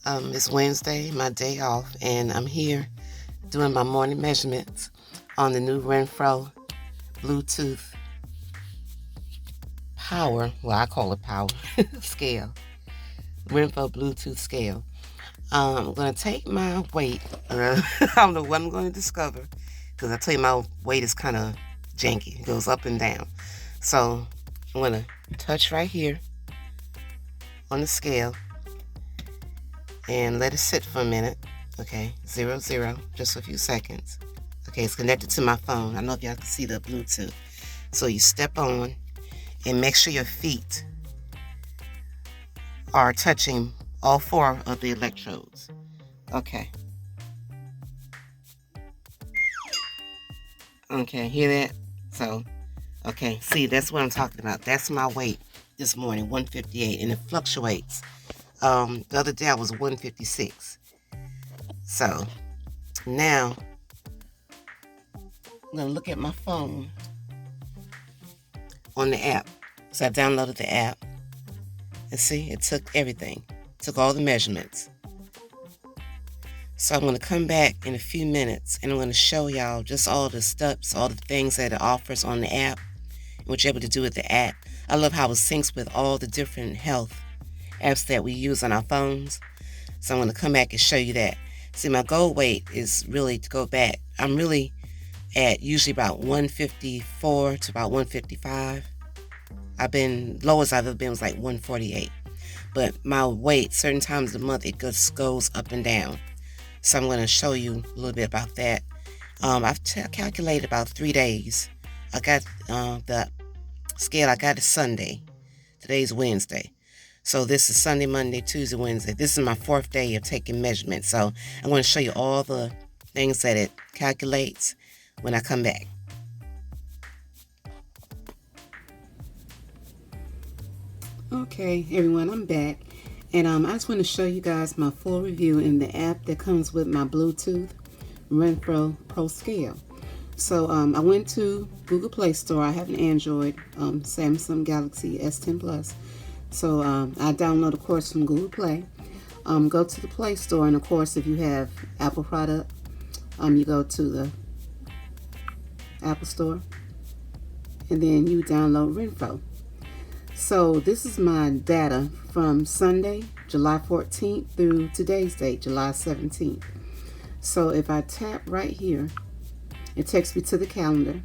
It's Wednesday, my day off, and I'm here doing my morning measurements on the new Renpho Bluetooth power, well, I call it power, scale. Renpho Bluetooth scale. I'm going to take my weight. I don't know what I'm going to discover, because I tell you my weight is kind of janky. It goes up and down. So I'm going to touch right here on the scale and let it sit for a minute. Okay, 0, 0, just a few seconds. Okay, it's connected to my phone. I don't know if y'all can see the Bluetooth. So you step on and make sure your feet are touching all 4 of the electrodes. Okay. Okay, hear that? So, okay, see, that's what I'm talking about. That's my weight this morning, 158, and it fluctuates. The other day I was 156. So, now, I'm going to look at my phone on the app. So I downloaded the app. And see, it took everything. It took all the measurements. So I'm going to come back in a few minutes and I'm going to show y'all just all the steps, all the things that it offers on the app, and what you're able to do with the app. I love how it syncs with all the different health apps that we use on our phones. So I'm going to come back and show you that. See, my goal weight is really to go back. I'm really at usually about 154 to about 155. I've been, lowest I've ever been was like 148. But my weight, certain times of the month, it just goes up and down. So I'm going to show you a little bit about that. I've calculated about 3 days. I got the scale, I got it Sunday. Today's Wednesday. So this is Sunday, Monday, Tuesday, Wednesday. This is my 4th day of taking measurements. So I'm going to show you all the things that it calculates when I come back. Okay, everyone, I'm back. And I just want to show you guys my full review in the app that comes with my Bluetooth Renpho Pro Scale. So I went to Google Play Store. I have an Android, Samsung Galaxy S10 Plus. So I download a course from Google Play. Go to the Play Store, and of course, if you have Apple product, you go to the Apple Store, and then you download Renpho. So this is my data from Sunday, July 14th through today's date, July 17th. So if I tap right here, it takes me to the calendar,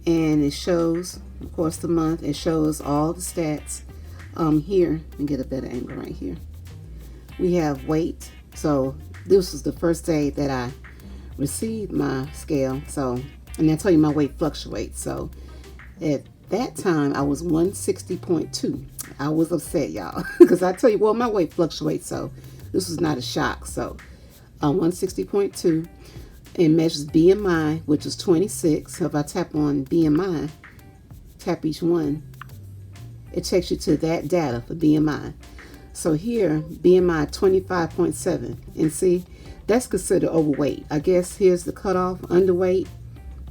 and it shows, of course, the month. It shows all the stats. Here, let me get a better angle right here. We have weight. So this was the first day that I received my scale. So, and I tell you my weight fluctuates. So at that time I was 160.2. I was upset, y'all, because I tell you, well, my weight fluctuates, so this was not a shock. So 160.2. It measures BMI, which is 26. So if I tap on BMI, tap each one, it takes you to that data for BMI. So here, BMI 25.7, and see, that's considered overweight. I guess here's the cutoff: underweight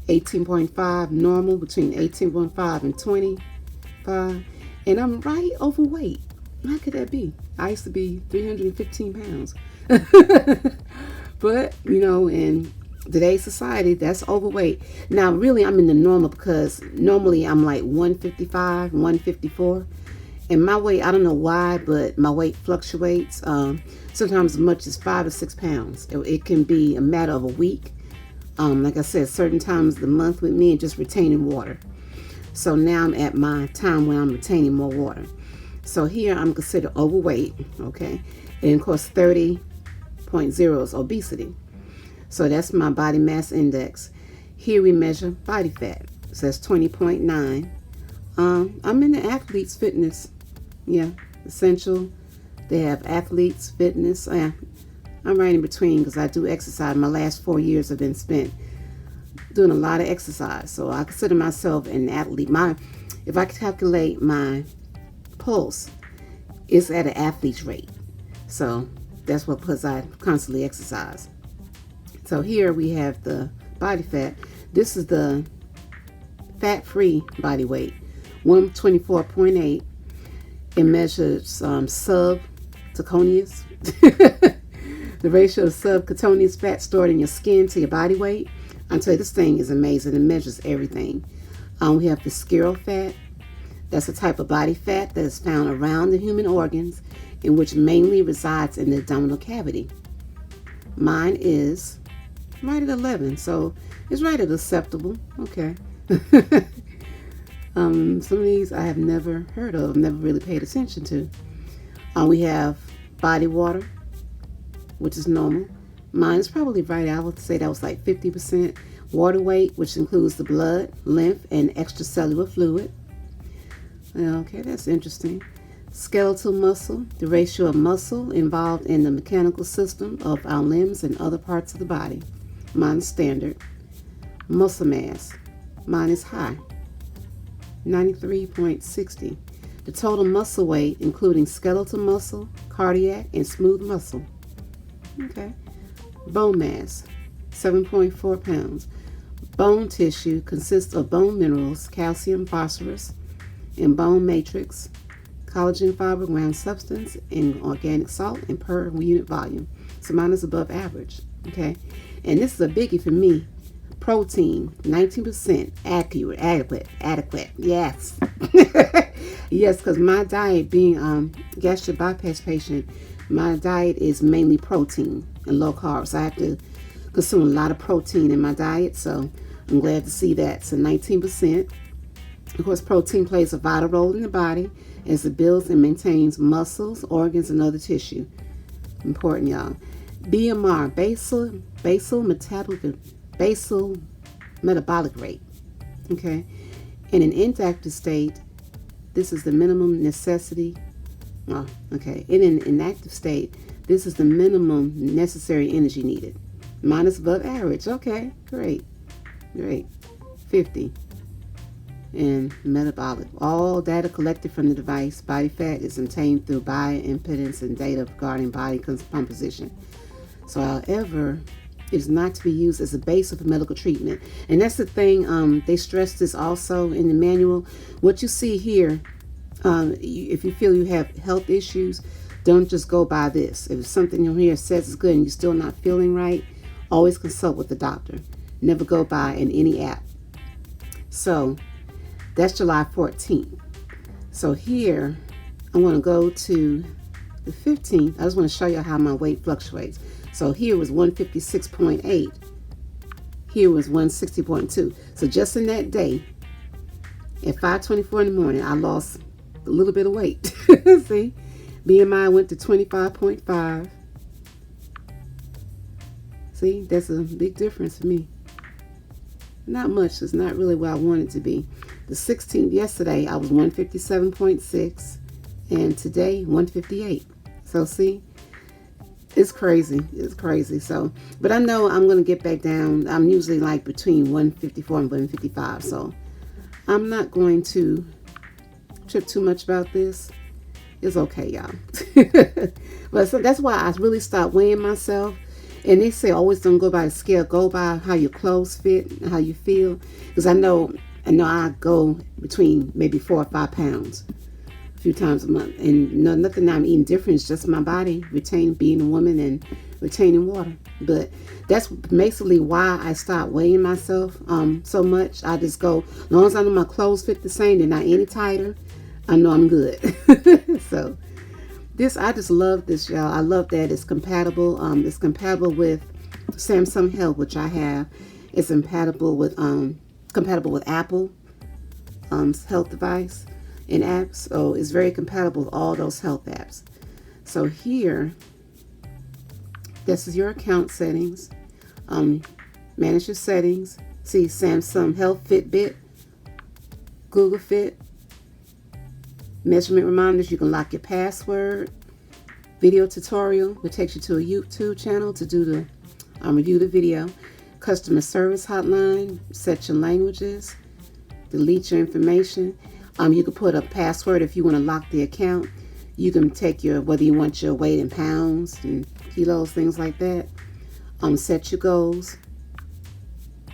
18.5, normal between 18.5 and 25, and I'm right overweight. How could that be? I used to be 315 pounds. But, you know, in today's society, that's overweight. Now, really, I'm in the normal, because normally I'm like 155, 154. And my weight, I don't know why, but my weight fluctuates. Sometimes as much as 5 or 6 pounds. It can be a matter of a week. Like I said, certain times of the month with me, and just retaining water. So now I'm at my time when I'm retaining more water. So here I'm considered overweight, okay? And of course 30.0 is obesity. So that's my body mass index. Here we measure body fat. So that's 20.9. I'm in the athletes fitness. Yeah, essential. They have athletes fitness. I'm right in between, because I do exercise. My last 4 years have been spent doing a lot of exercise. So I consider myself an athlete. If I calculate my pulse, it's at an athlete's rate. So that's what, because I constantly exercise. So here we have the body fat. This is the fat-free body weight, 124.8. It measures sub subcutaneous, the ratio of subcutaneous fat stored in your skin to your body weight. I'll tell you, this thing is amazing. It measures everything. We have visceral fat. That's a type of body fat that is found around the human organs, in which mainly resides in the abdominal cavity. Mine is right at 11, so it's right at acceptable. Okay. Some of these I have never heard of, never really paid attention to. We have body water, which is normal. Mine is probably right. I would say that was like 50%. Water weight, which includes the blood, lymph, and extracellular fluid. Okay, that's interesting. Skeletal muscle, the ratio of muscle involved in the mechanical system of our limbs and other parts of the body. Mine is standard. Muscle mass, mine is high, 93.60. The total muscle weight, including skeletal muscle, cardiac, and smooth muscle. Okay. Bone mass, 7.4 pounds. Bone tissue consists of bone minerals, calcium, phosphorus, and bone matrix, collagen fiber, ground substance, and organic salt, and per unit volume. So mine is above average. Okay. And this is a biggie for me. Protein, 19%, adequate. Yes. Yes, because my diet, being gastric bypass patient, my diet is mainly protein and low carbs. I have to consume a lot of protein in my diet, so I'm glad to see that. So 19%. Of course, protein plays a vital role in the body as it builds and maintains muscles, organs, and other tissue. Important, y'all. BMR, basal metabolic rate. Okay. In an inactive state, this is the minimum necessity. Oh, okay. In an inactive state, this is the minimum necessary energy needed. Mine is above average. Okay, great. 50. And metabolic. All data collected from the device, body fat, is obtained through bioimpedance and data regarding body composition. So, however, it is not to be used as a basis for medical treatment. And that's the thing, they stress this also in the manual. What you see here, if you feel you have health issues, don't just go by this. If something in here says it's good and you're still not feeling right, always consult with the doctor. Never go by in any app. So that's July 14th. So here, I want to go to the 15th. I just want to show you how my weight fluctuates. So here was 156.8. Here was 160.2. So just in that day, at 5:24 in the morning, I lost a little bit of weight. See? BMI went to 25.5. See? That's a big difference for me. Not much. It's not really where I want it to be. The 16th, yesterday, I was 157.6. And today, 158. So see? It's crazy. It's crazy. So, but I know I'm going to get back down. I'm usually like between 154 and 155. So I'm not going to trip too much about this. It's okay, y'all. But so that's why I really stopped weighing myself. And they say always don't go by the scale. Go by how your clothes fit and how you feel. Because I know I go between maybe 4 or 5 pounds few times a month, and nothing I'm eating different. It's just my body being a woman and retaining water. But that's basically why I stopped weighing myself so much. I just go, as long as I know my clothes fit the same, they're not any tighter, I know I'm good. So this, I just love this, y'all. I love that it's compatible. It's compatible with Samsung Health, which I have. It's compatible with Apple health device and apps. So it's very compatible with all those health apps. So here, this is your account settings. Manage your settings. See Samsung Health, Fitbit, Google Fit, measurement reminders. You can lock your password. Video tutorial, which takes you to a YouTube channel to do the review the video. Customer service hotline. Set your languages. Delete your information. You can put a password if you want to lock the account. You can take whether you want your weight in pounds and kilos, things like that. Set your goals.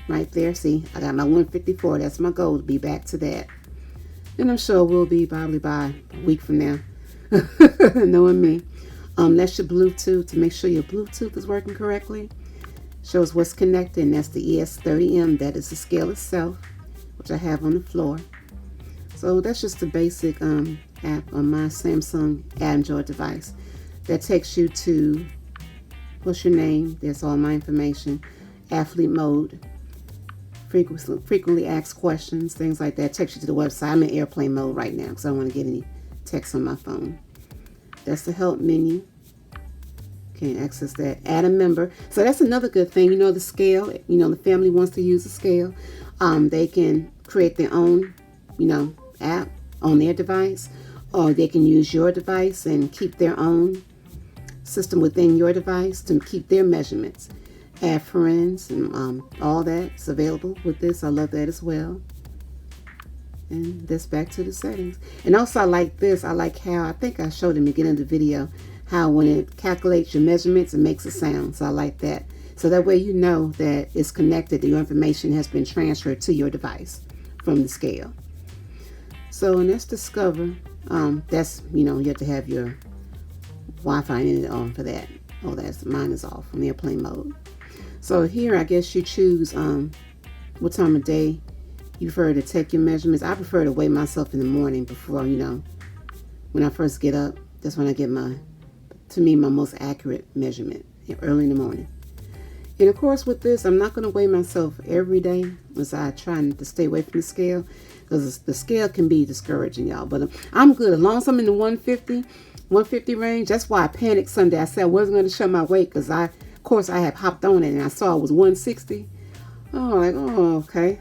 Right there. See, I got my 154. That's my goal, to be back to that. And I'm sure we'll be probably by a week from now. Knowing me. That's your Bluetooth, to make sure your Bluetooth is working correctly. Shows what's connected, and that's the ES30M. That is the scale itself, which I have on the floor. So that's just the basic app on my Samsung Android device. That takes you to, what's your name? There's all my information. Athlete mode. Frequently asked questions, things like that. Takes you to the website. I'm in airplane mode right now because I don't want to get any text on my phone. That's the help menu. Can't access that. Add a member. So that's another good thing. You know, the scale. You know, the family wants to use the scale. They can create their own, you know, app on their device, or they can use your device and keep their own system within your device to keep their measurements. Add friends and all that's available with this. I love that as well. And this back to the settings. And also I like this. I like how, I think I showed in the beginning of the video, how when it calculates your measurements, it makes a sound. So I like that. So that way you know that it's connected, that your information has been transferred to your device from the scale. So, and that's Discover. That's, you know, you have to have your Wi-Fi internet on for that. Oh, that's, mine is off on airplane mode. So here, I guess you choose what time of day you prefer to take your measurements. I prefer to weigh myself in the morning before, you know, when I first get up. That's when I get my, to me, my most accurate measurement, early in the morning. And of course with this, I'm not going to weigh myself every day, as I try to stay away from the scale, because the scale can be discouraging, y'all. But I'm good. As long as I'm in the 150 range. That's why I panicked Sunday. I said I wasn't going to show my weight, because of course I had hopped on it and I saw it was 160. Oh, like, oh, okay.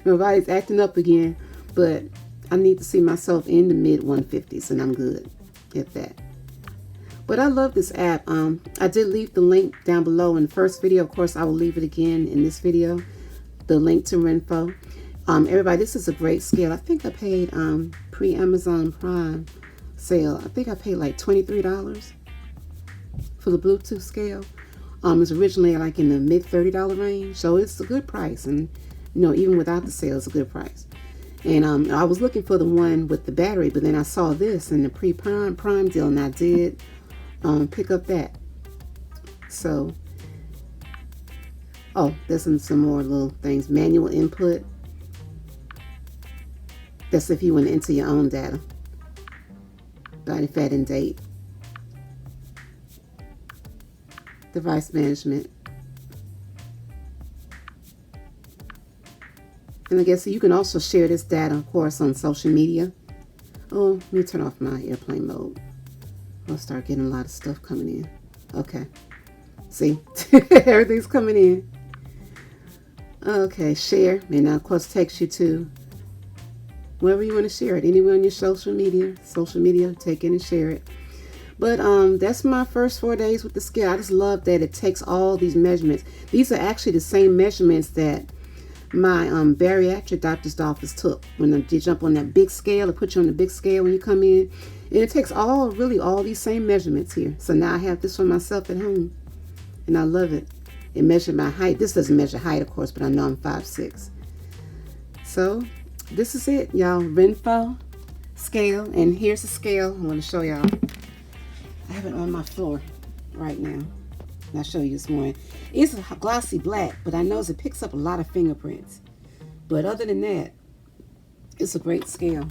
My body's acting up again. But I need to see myself in the mid 150s, and I'm good at that. But I love this app. I did leave the link down below in the first video. Of course, I will leave it again in this video. The link to Renpho. Everybody, this is a great scale. I think I paid pre-Amazon Prime sale. I think I paid like $23 for the Bluetooth scale. It's originally like in the mid $30 range. So it's a good price. And, you know, even without the sale, it's a good price. And I was looking for the one with the battery, but then I saw this in the pre-Prime deal, and I did pick up that. So, oh, there's some more little things. Manual input. That's if you want to enter your own data. Body fat and date. Device management. And I guess you can also share this data, of course, on social media. Oh, let me turn off my airplane mode. I'll start getting a lot of stuff coming in. Okay. See? Everything's coming in. Okay, share. And that, of course, takes you to wherever you want to share it. Anywhere on your social media, take it and share it. But that's my first 4 days with the scale. I just love that it takes all these measurements. These are actually the same measurements that my bariatric doctor's office took when they jump on that big scale. They put you on the big scale when you come in. And it takes all these same measurements here. So now I have this for myself at home. And I love it. It measured my height. This doesn't measure height, of course, but I know I'm 5'6". So this is it, y'all. Renpho scale. And here's the scale. I'm going to show y'all. I have it on my floor right now. And I'll show you this morning. It's a glossy black, but I know it picks up a lot of fingerprints. But other than that, it's a great scale.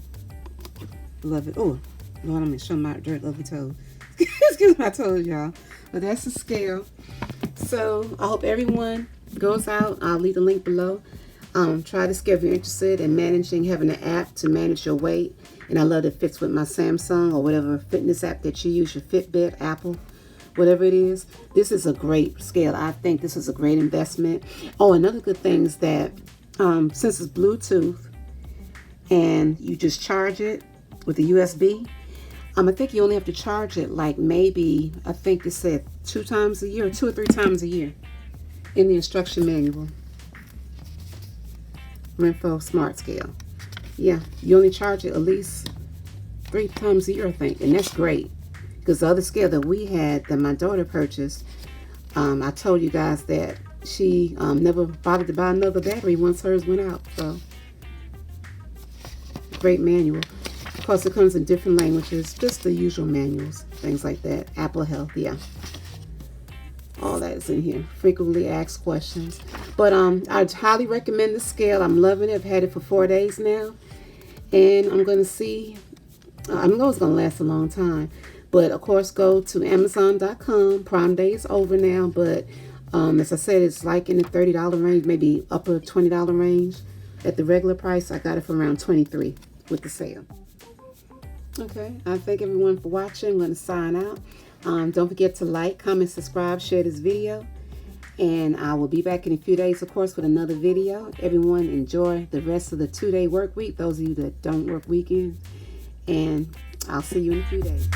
Love it. Oh, Lord, I'm going to show my dirt lovely toes. Excuse my toes, y'all. But that's the scale. So I hope everyone goes out. I'll leave the link below. Try this scale if you're interested in having an app to manage your weight. And I love that it fits with my Samsung or whatever fitness app that you use, your Fitbit, Apple, whatever it is. This is a great scale. I think this is a great investment. Oh, another good thing is that since it's Bluetooth and you just charge it with the USB, I think you only have to charge it like maybe, I think it said 2 times a year or 2 or 3 times a year in the instruction manual. Renpho Smart Scale. Yeah, you only charge it at least 3 times a year, I think, and that's great. Because the other scale that we had, that my daughter purchased, I told you guys that she never bothered to buy another battery once hers went out. So, great manual. course, it comes in different languages, just the usual manuals, things like that. Apple Health, yeah. All that is in here. Frequently asked questions. But I highly recommend the scale. I'm loving it. I've had it for 4 days now. And I'm going to see. I know it's going to last a long time. But, of course, go to Amazon.com. Prime Day is over now. But, as I said, it's like in the $30 range, maybe upper $20 range. At the regular price, I got it for around $23 with the sale. Okay, I thank everyone for watching. I'm going to sign out. Don't forget to like, comment, subscribe, share this video. And I will be back in a few days, of course, with another video. Everyone enjoy the rest of the 2-day work week, those of you that don't work weekends. And I'll see you in a few days.